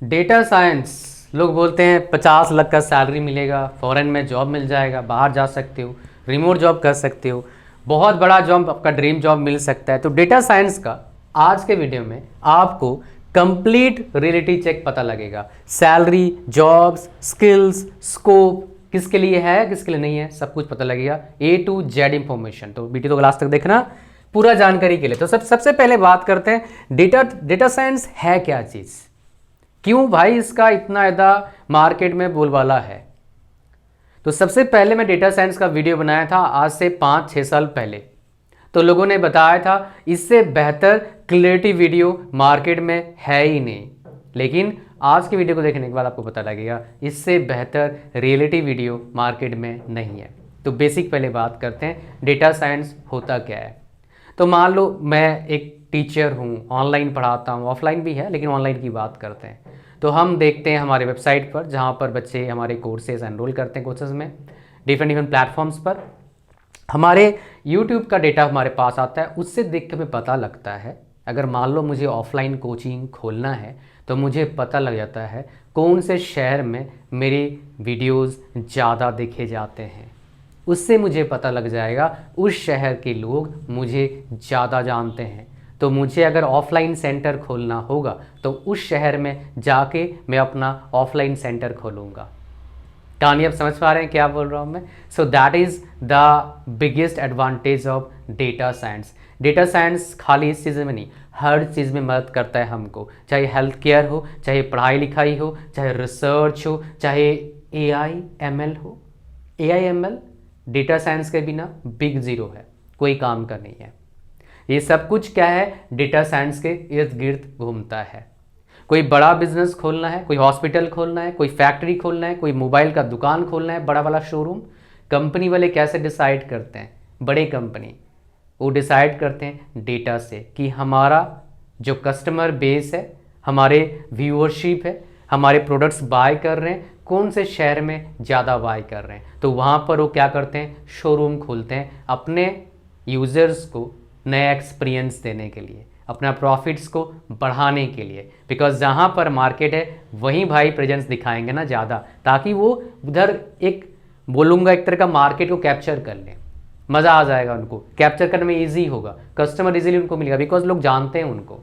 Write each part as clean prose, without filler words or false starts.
Data science, लोग बोलते हैं 50 लाख का सैलरी मिलेगा, फॉरेन में जॉब मिल जाएगा, बाहर जा सकते हो, रिमोट जॉब कर सकते हो, बहुत बड़ा जॉब, आपका ड्रीम जॉब मिल सकता है। तो डेटा साइंस का आज के वीडियो में आपको कंप्लीट रियलिटी चेक पता लगेगा। सैलरी, जॉब्स, स्किल्स, स्कोप, किसके लिए है किसके लिए नहीं है, सब कुछ पता लगेगा, ए टू जेड इंफॉर्मेशन। तो वीडियो तो लास्ट तक देखना पूरा जानकारी के लिए। तो सबसे पहले बात करते हैं डेटा साइंस है क्या चीज़, क्यों भाई इसका इतना ज़्यादा मार्केट में बोलबाला है। तो सबसे पहले मैं डेटा साइंस का वीडियो बनाया था आज से 5-6 साल पहले। तो लोगों ने बताया था इससे बेहतर क्लियरिटी वीडियो मार्केट में है ही नहीं, लेकिन आज की वीडियो को देखने के बाद आपको पता लगेगा इससे बेहतर रियलिटी वीडियो मार्केट में नहीं है। तो बेसिक पहले बात करते हैं डेटा साइंस होता क्या है। तो मान लो मैं एक टीचर हूँ, ऑनलाइन पढ़ाता हूँ, ऑफलाइन भी है लेकिन ऑनलाइन की बात करते हैं। तो हम देखते हैं हमारे वेबसाइट पर जहाँ पर बच्चे हमारे कोर्सेज एनरोल करते हैं, कोर्सेज में डिफरेंट प्लेटफॉर्म्स पर हमारे यूट्यूब का डेटा हमारे पास आता है, उससे देख के हमें पता लगता है। अगर मान लो मुझे ऑफलाइन कोचिंग खोलना है तो मुझे पता लग जाता है कौन से शहर में मेरे वीडियोस ज़्यादा देखे जाते हैं, उससे मुझे पता लग जाएगा उस शहर के लोग मुझे ज़्यादा जानते हैं। तो मुझे अगर ऑफलाइन सेंटर खोलना होगा तो उस शहर में जाके मैं अपना ऑफलाइन सेंटर खोलूँगा। कहानी आप समझ पा रहे हैं क्या बोल रहा हूँ मैं। So that is the biggest advantage of data science. Data science खाली इस चीज़ में नहीं, हर चीज़ में मदद करता है हमको, चाहे हेल्थ केयर हो, चाहे पढ़ाई लिखाई हो, चाहे रिसर्च हो, चाहे AI ML हो। AI ML डेटा साइंस के बिना बिग ज़ीरो है, कोई काम का नहीं है। ये सब कुछ क्या है, डेटा साइंस के इर्द गिर्द घूमता है। कोई बड़ा बिजनेस खोलना है, कोई हॉस्पिटल खोलना है, कोई फैक्ट्री खोलना है, कोई मोबाइल का दुकान खोलना है, बड़ा वाला शोरूम, कंपनी वाले कैसे डिसाइड करते हैं, बड़े कंपनी वो डिसाइड करते हैं डेटा से कि हमारा जो कस्टमर बेस है, हमारे व्यूअरशिप है, हमारे प्रोडक्ट्स बाय कर रहे हैं, कौन से शहर में ज़्यादा बाय कर रहे हैं। तो वहाँ पर वो क्या करते हैं, शोरूम खोलते हैं अपने यूज़र्स को नया एक्सपीरियंस देने के लिए, अपना प्रॉफिट्स को बढ़ाने के लिए। बिकॉज जहाँ पर मार्केट है वहीं भाई प्रेजेंस दिखाएंगे ना ज़्यादा, ताकि वो उधर एक बोलूँगा एक तरह का मार्केट को कैप्चर कर लें, मज़ा आ जाएगा उनको, कैप्चर करने में ईजी होगा, कस्टमर इजीली उनको मिलेगा बिकॉज लोग जानते हैं उनको।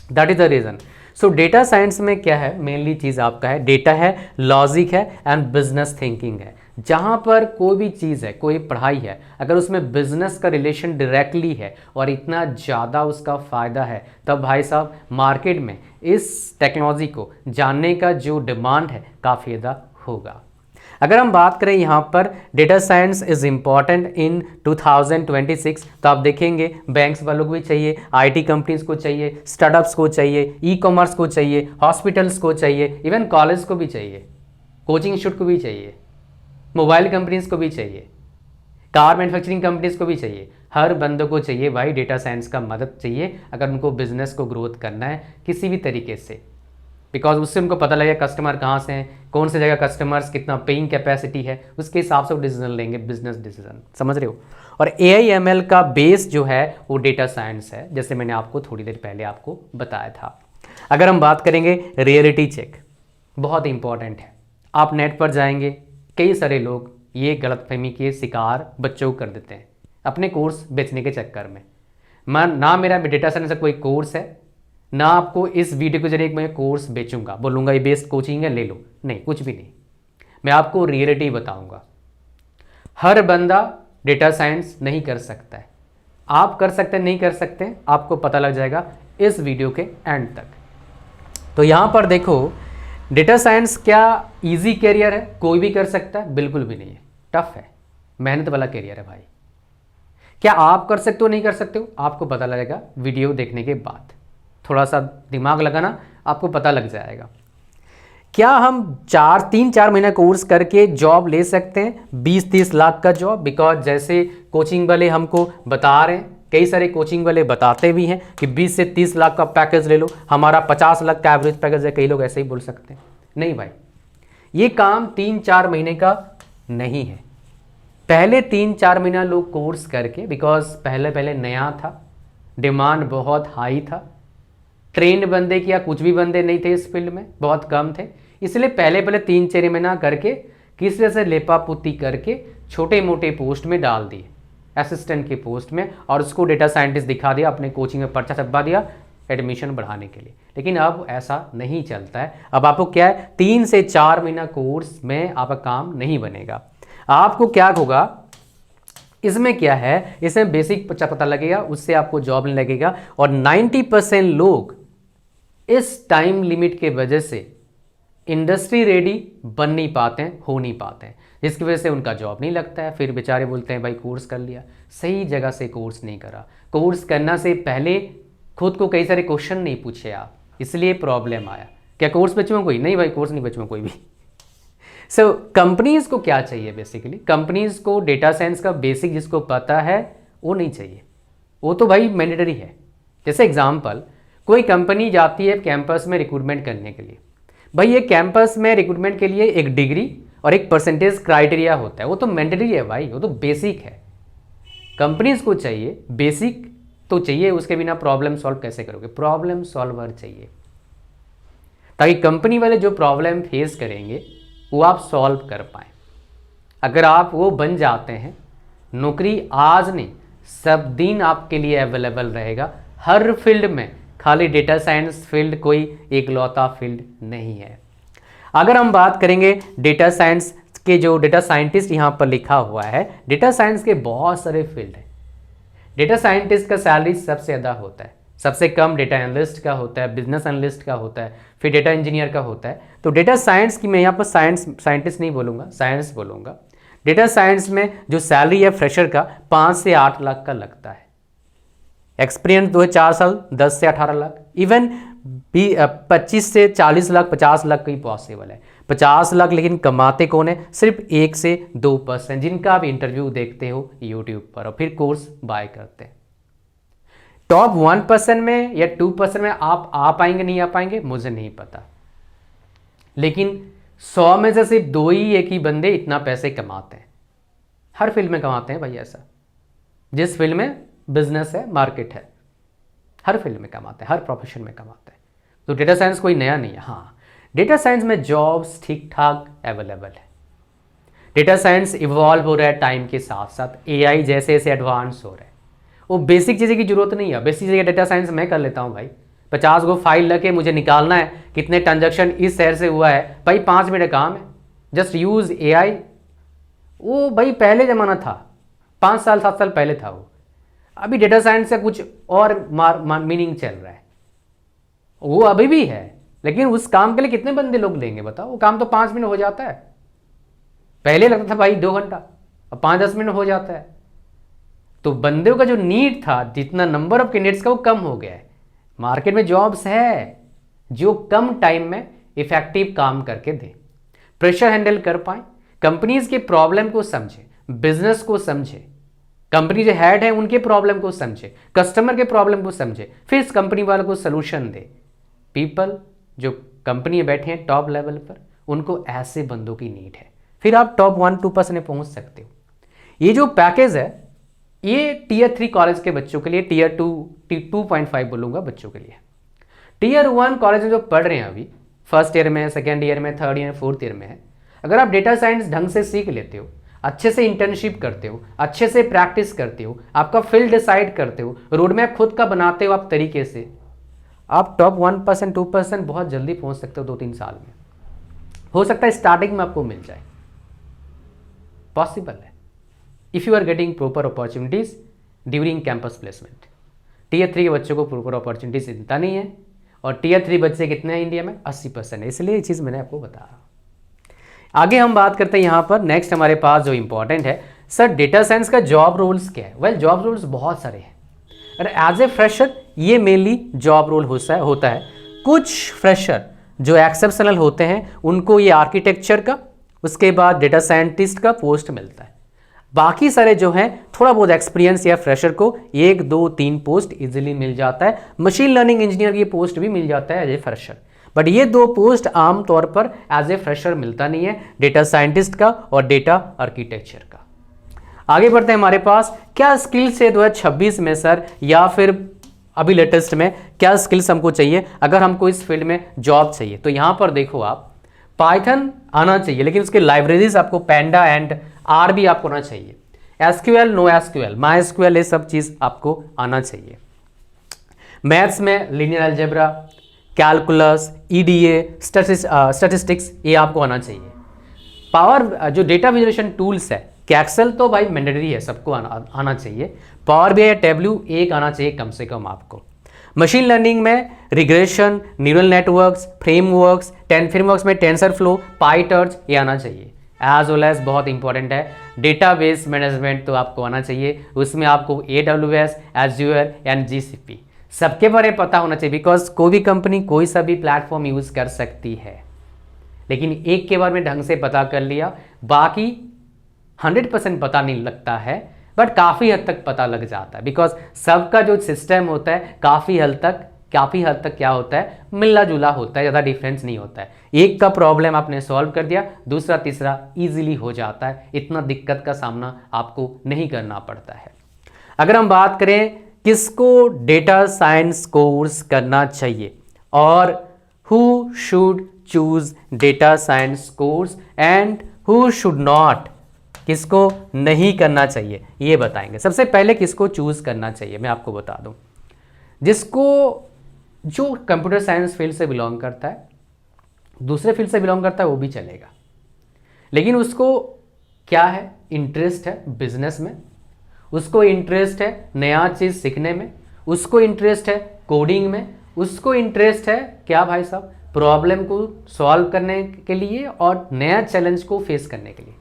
That is the reason. So data science में क्या है, मेनली चीज़ आपका है डेटा है, लॉजिक है एंड बिजनेस थिंकिंग है। जहाँ पर कोई भी चीज़ है, कोई पढ़ाई है, अगर उसमें बिजनेस का रिलेशन डायरेक्टली है और इतना ज़्यादा उसका फ़ायदा है, तब भाई साहब मार्केट में इस टेक्नोलॉजी को जानने का जो डिमांड है काफ़ी ज़्यादा होगा। अगर हम बात करें यहाँ पर data science is important in 2026, तो आप देखेंगे बैंक्स वालों को भी चाहिए, IT कंपनीज को चाहिए, स्टार्टअप्स को चाहिए, ई-कॉमर्स को चाहिए, हॉस्पिटल्स को चाहिए, इवन कॉलेज को भी चाहिए, कोचिंग इंस्टीट्यूट को भी चाहिए, मोबाइल कंपनीज को भी चाहिए, कार मैन्युफैक्चरिंग कंपनीज को भी चाहिए। हर बंदों को चाहिए भाई डेटा साइंस का मदद चाहिए अगर उनको बिजनेस को ग्रोथ करना है किसी भी तरीके से। बिकॉज उससे उनको पता लगेगा कस्टमर कहाँ से हैं, कौन सी जगह कस्टमर्स, कितना पेइंग कैपेसिटी है, उसके हिसाब से वो डिसीजन लेंगे, बिजनेस डिसीजन, समझ रहे हो। और AI ML का बेस जो है वो डेटा साइंस है, जैसे मैंने आपको थोड़ी देर पहले आपको बताया था। अगर हम बात करेंगे रियलिटी चेक, बहुत इंपॉर्टेंट है। आप नेट पर जाएंगे, कई सारे लोग ये गलतफहमी के शिकार बच्चों को कर देते हैं अपने कोर्स बेचने के चक्कर में। ना मेरा डेटा साइंस का कोई कोर्स है, ना आपको इस वीडियो के जरिए मैं कोर्स बेचूंगा, बोलूँगा ये बेस्ट कोचिंग है ले लो, नहीं, कुछ भी नहीं। मैं आपको रियलिटी बताऊंगा। हर बंदा डेटा साइंस नहीं कर सकता है, आप कर सकते हैं, नहीं कर सकते, आपको पता लग जाएगा इस वीडियो के एंड तक। तो यहाँ पर देखो, डेटा साइंस क्या इजी कैरियर है, कोई भी कर सकता है? बिल्कुल भी नहीं है, टफ है, मेहनत वाला कैरियर है भाई। क्या आप कर सकते हो, नहीं कर सकते हो, आपको पता लगेगा वीडियो देखने के बाद। थोड़ा सा दिमाग लगाना, आपको पता लग जाएगा। क्या हम 3-4 महीना कोर्स करके जॉब ले सकते हैं, 20-30 लाख का जॉब? बिकॉज जैसे कोचिंग वाले हमको बता रहे हैं, कई सारे कोचिंग वाले बताते भी हैं कि 20 से 30 लाख का पैकेज ले लो, हमारा 50 लाख का एवरेज पैकेज है, कई लोग ऐसे ही बोल सकते हैं। नहीं भाई, ये काम 3-4 महीने का नहीं है। पहले 3-4 महीना लोग कोर्स करके, बिकॉज पहले नया था, डिमांड बहुत हाई था, ट्रेंड बंदे या कुछ भी बंदे नहीं थे इस फील्ड में, बहुत कम थे। इसलिए पहले 3-4 महीना करके किसी तरह से लेपापुती करके छोटे मोटे पोस्ट में डाल दिए, असिस्टेंट की पोस्ट में, और उसको डेटा साइंटिस्ट दिखा दिया, अपने कोचिंग में पर्चा छपवा दिया एडमिशन बढ़ाने के लिए। लेकिन अब ऐसा नहीं चलता है। अब आपको क्या है, 3 से 4 महीना कोर्स में आपका काम नहीं बनेगा। आपको क्या होगा, इसमें क्या है, इसमें बेसिक पता लगेगा, उससे आपको जॉब नहीं लगेगा। और 90% लोग इस टाइम लिमिट के वजह से इंडस्ट्री रेडी बन नहीं पाते हैं, हो नहीं पाते हैं, जिसकी वजह से उनका जॉब नहीं लगता है। फिर बेचारे बोलते हैं भाई कोर्स कर लिया, सही जगह से कोर्स नहीं करा। कोर्स करना से पहले खुद को कई सारे क्वेश्चन नहीं पूछे आप, इसलिए प्रॉब्लम आया। क्या कोर्स बचूंगा कोई? नहीं भाई, कोर्स नहीं बचूंगा कोई भी। सो कंपनीज को क्या चाहिए बेसिकली, कंपनीज को डेटा साइंस का बेसिक जिसको पता है वो नहीं चाहिए, वो तो भाई मैंडेटरी है। जैसे एग्जांपल, कोई कंपनी जाती है कैंपस में रिक्रूटमेंट करने के लिए, भाई ये कैंपस में रिक्रूटमेंट के लिए एक डिग्री और एक परसेंटेज क्राइटेरिया होता है, वो तो मैंडेटरी है भाई, वो तो बेसिक है। कंपनीज को चाहिए बेसिक तो चाहिए, उसके बिना प्रॉब्लम सॉल्व कैसे करोगे? प्रॉब्लम सॉल्वर चाहिए, ताकि कंपनी वाले जो प्रॉब्लम फेस करेंगे वो आप सॉल्व कर पाए। अगर आप वो बन जाते हैं, नौकरी आज नहीं सब दिन आपके लिए अवेलेबल रहेगा हर फील्ड में। खाली डेटा साइंस फील्ड कोई एकलौता फील्ड नहीं है। अगर हम बात करेंगे डेटा साइंस के, जो डेटा साइंटिस्ट यहाँ पर लिखा हुआ है, डेटा साइंस के बहुत सारे फील्ड हैं। डेटा साइंटिस्ट का सैलरी सबसे ज़्यादा होता है, सबसे कम डेटा एनालिस्ट का होता है, बिजनेस एनालिस्ट का होता है, फिर डेटा इंजीनियर का होता है। तो डेटा साइंस की, मैं यहाँ पर साइंटिस्ट नहीं बोलूँगा, साइंस बोलूँगा। डेटा साइंस में जो सैलरी है फ्रेशर का 5 से 8 लाख का लगता है। एक्सपीरियंस 2-4 साल 10 से 18 लाख, इवन 25 से 40 लाख, 50 लाख की पॉसिबल है। 50 लाख लेकिन कमाते कौन है? सिर्फ 1 से 2%, जिनका आप इंटरव्यू देखते हो यूट्यूब पर और फिर कोर्स बाय करते हैं। टॉप 1% में या 2% में आप आ पाएंगे नहीं आ पाएंगे मुझे नहीं पता, लेकिन 100 में से सिर्फ 2 ही, 1 ही बंदे इतना पैसे कमाते हैं। हर फील्ड में कमाते हैं भाई ऐसा, जिस फील्ड में बिजनेस है, मार्केट है, हर फील्ड में कमाते हैं, हर प्रोफेशन में कमाते हैं। तो डेटा साइंस कोई नया नहीं है। हाँ, डेटा साइंस में जॉब्स ठीक ठाक अवेलेबल है। डेटा साइंस इवॉल्व हो रहा है टाइम के साथ साथ, एआई जैसे जैसे एडवांस हो रहा है। वो बेसिक चीज़ें की जरूरत नहीं है। बेसिक चीज़ें डेटा साइंस मैं कर लेता हूँ भाई। 50 गो फाइल लगे, मुझे निकालना है कितने ट्रांजैक्शन इस शहर से हुआ है, भाई 5 मिनट काम है, जस्ट यूज एआई। वो भाई पहले ज़माना था, 5 साल 7 साल पहले था वो। अभी डेटा साइंस से कुछ और मीनिंग चल रहा है, वो अभी भी है, लेकिन उस काम के लिए कितने बंदे लोग लेंगे बताओ? वो काम तो 5 मिनट हो जाता है। पहले लगता था भाई 2 घंटा, अब 5-10 मिनट हो जाता है। तो बंदों का जो नीड था, जितना नंबर ऑफ कैंडिडेट्स का, वो कम हो गया है। मार्केट में जॉब्स है जो कम टाइम में इफेक्टिव काम करके दे, प्रेशर हैंडल कर पाए, कंपनीज के प्रॉब्लम को समझे, बिजनेस को समझे, कंपनी जो हेड है उनके प्रॉब्लम को समझे, कस्टमर के प्रॉब्लम को समझे, फिर इस कंपनी वालों को सोल्यूशन दे। पीपल जो कंपनी में बैठे हैं टॉप लेवल पर, उनको ऐसे बंदों की नीड है। फिर आप टॉप 1-2% में पहुंच सकते हो। ये जो पैकेज है ये टीयर 3 कॉलेज के बच्चों के लिए, टीयर 2.5 बोलूँगा बच्चों के लिए। टीयर 1 कॉलेज में जो पढ़ रहे हैं अभी, फर्स्ट ईयर में, सेकेंड ईयर में, थर्ड ईयर में, फोर्थ ईयर में है, अगर आप डेटा साइंस ढंग से सीख लेते हो, अच्छे से इंटर्नशिप करते हो, अच्छे से प्रैक्टिस करते हो, आपका फील्ड डिसाइड करते हो, रोड मैप खुद का बनाते हो आप तरीके से, आप टॉप 1% 2% बहुत जल्दी पहुँच सकते हो 2-3 साल में। हो सकता है स्टार्टिंग में आपको मिल जाए, पॉसिबल है, if you are getting proper opportunities during campus placement. Tier 3 के बच्चों को प्रॉपर अपॉर्चुनिटीज मिलता नहीं है, और टीयर 3 बच्चे कितने हैं इंडिया में? 80% है, इसलिए ये चीज़ मैंने आपको बताया। आगे हम बात करते हैं यहाँ पर, नेक्स्ट हमारे पास जो इंपॉर्टेंट है, सर डेटा साइंस का जॉब रोल्स क्या है? वेल, जॉब रोल्स बहुत सारे हैं, और एज ए फ्रेशर ये मेनली जॉब रोल होता है। कुछ फ्रेशर जो एक्सेप्शनल होते हैं उनको ये आर्किटेक्चर का, उसके बाद डेटा साइंटिस्ट का पोस्ट मिलता है। बाकी सारे जो हैं थोड़ा बहुत एक्सपीरियंस या फ्रेशर को 1, 2, 3 पोस्ट इजीली मिल जाता है। मशीन लर्निंग इंजीनियर की पोस्ट भी मिल जाता है एज ए फ्रेशर, बट ये 2 पोस्ट आमतौर पर एज ए फ्रेशर मिलता नहीं है, डेटा साइंटिस्ट का और डेटा आर्किटेक्चर का। आगे बढ़ते हैं हमारे पास, क्या स्किल्स है 2026 में सर, या फिर अभी लेटेस्ट में क्या स्किल्स हमको चाहिए अगर हमको इस फील्ड में जॉब चाहिए। तो यहाँ पर देखो आप, पाइथन आना चाहिए, लेकिन उसके लाइब्रेरीज आपको पैंडा एंड आर भी आपको आना चाहिए। SQL, no SQL, my SQL, ये सब चीज़ आपको आना चाहिए। मैथ्स में linear algebra, calculus, EDA, statistics, ये आपको आना चाहिए। पावर जो डेटा विजुअलाइजेशन टूल्स है, एक्सेल तो भाई मैंडेटरी है, सबको आना चाहिए। पावर बीआई, टैब्ल्यू एक आना चाहिए कम से कम आपको। मशीन लर्निंग में regression, neural networks, frameworks, frameworks में टेंसर फ्लो, पाइटर्च, ये आना चाहिए। एज वेल एज बहुत इंपॉर्टेंट है डेटाबेस मैनेजमेंट, तो आपको आना चाहिए। उसमें आपको AWS, एज़्योर एंड GCP सबके बारे में पता होना चाहिए, बिकॉज कोई भी कंपनी कोई सा भी प्लेटफॉर्म यूज कर सकती है, लेकिन एक के बारे में ढंग से पता कर लिया, बाकी 100% पता नहीं लगता है, बट काफ़ी हद तक पता लग जाता है, बिकॉज सबका जो सिस्टम होता है काफ़ी हद तक क्या होता है, मिलना जुला होता है, ज़्यादा डिफरेंस नहीं होता है। एक का प्रॉब्लम आपने सॉल्व कर दिया, दूसरा तीसरा इजीली हो जाता है, इतना दिक्कत का सामना आपको नहीं करना पड़ता है। अगर हम बात करें किसको डेटा साइंस कोर्स करना चाहिए और who should choose data science course and who should not, किसको नहीं करना चाहिए ये बताएंगे। सबसे पहले किसको चूज करना चाहिए मैं आपको बता दूं, जिसको जो कंप्यूटर साइंस फील्ड से बिलोंग करता है, दूसरे फील्ड से बिलोंग करता है वो भी चलेगा, लेकिन उसको क्या है, इंटरेस्ट है बिजनेस में, उसको इंटरेस्ट है नया चीज़ सीखने में, उसको इंटरेस्ट है कोडिंग में, उसको इंटरेस्ट है क्या भाई साहब, प्रॉब्लम को सॉल्व करने के लिए और नया चैलेंज को फेस करने के लिए।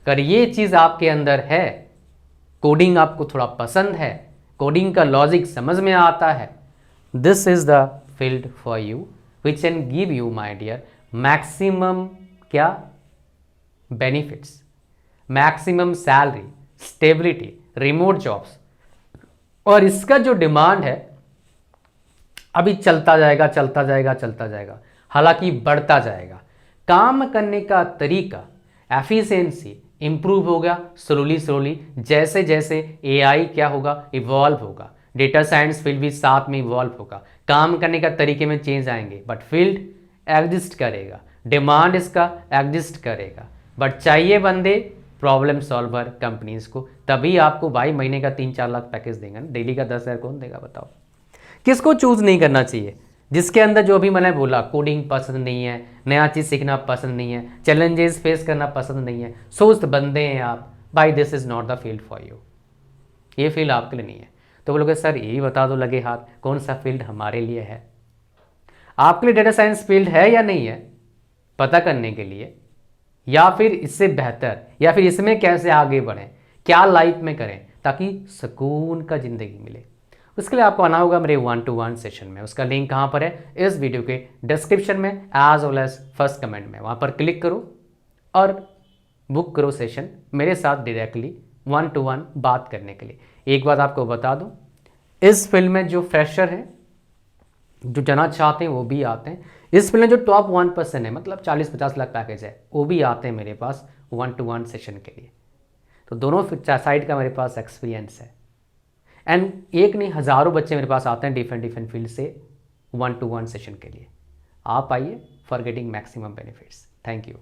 अगर ये चीज़ आपके अंदर है, कोडिंग आपको थोड़ा पसंद है, कोडिंग का लॉजिक समझ में आता है, this is the field for you which can give you my dear maximum क्या benefits, maximum salary, stability, remote jobs. और इसका जो डिमांड है अभी चलता जाएगा, हालांकि बढ़ता जाएगा। काम करने का तरीका, एफिशिएंसी इंप्रूव होगा स्लोली, जैसे जैसे AI क्या होगा, इवॉल्व होगा, डेटा साइंस फील्ड भी साथ में इवॉल्व होगा, काम करने का तरीके में चेंज आएंगे, बट फील्ड एग्जिस्ट करेगा, डिमांड इसका एग्जिस्ट करेगा, बट चाहिए बंदे प्रॉब्लम सॉल्वर कंपनीज को, तभी आपको भाई महीने का 3-4 लाख पैकेज देंगे ना, डेली का 10,000 कौन देगा बताओ। किसको चूज नहीं करना चाहिए, जिसके अंदर जो भी मैंने बोला, कोडिंग पसंद नहीं है, नया चीज़ सीखना पसंद नहीं है, चैलेंजेस फेस करना पसंद नहीं है, सोच बंदे हैं आप, भाई this is not the field for you, ये फील्ड आपके लिए नहीं है। तो बोलोगे सर यही बता दो लगे हाथ, कौन सा फील्ड हमारे लिए है। आपके लिए डेटा साइंस फील्ड है या नहीं है पता करने के लिए, या फिर इससे बेहतर, या फिर इसमें कैसे आगे बढ़ें, क्या लाइफ में करें ताकि सुकून का ज़िंदगी मिले, उसके लिए आपको आना होगा मेरे 1-to-1 सेशन में। उसका लिंक कहाँ पर है, इस वीडियो के डिस्क्रिप्शन में as well as first comment में, वहाँ पर क्लिक करो और बुक करो सेशन मेरे साथ डायरेक्टली 1-to-1 बात करने के लिए। एक बात आपको बता दूँ, इस फील्ड में जो फ्रेशर हैं, जो जाना चाहते हैं वो भी आते हैं, इस फील्ड में जो टॉप 1% है, मतलब 40-50 लाख पैकेज है, वो भी आते हैं मेरे पास 1-to-1 सेशन के लिए। तो दोनों साइड का मेरे पास एक्सपीरियंस है, एंड एक नहीं हज़ारों बच्चे मेरे पास आते हैं डिफरेंट फील्ड से 1-to-1 सेशन के लिए। आप आइए for getting maximum benefits. Thank you.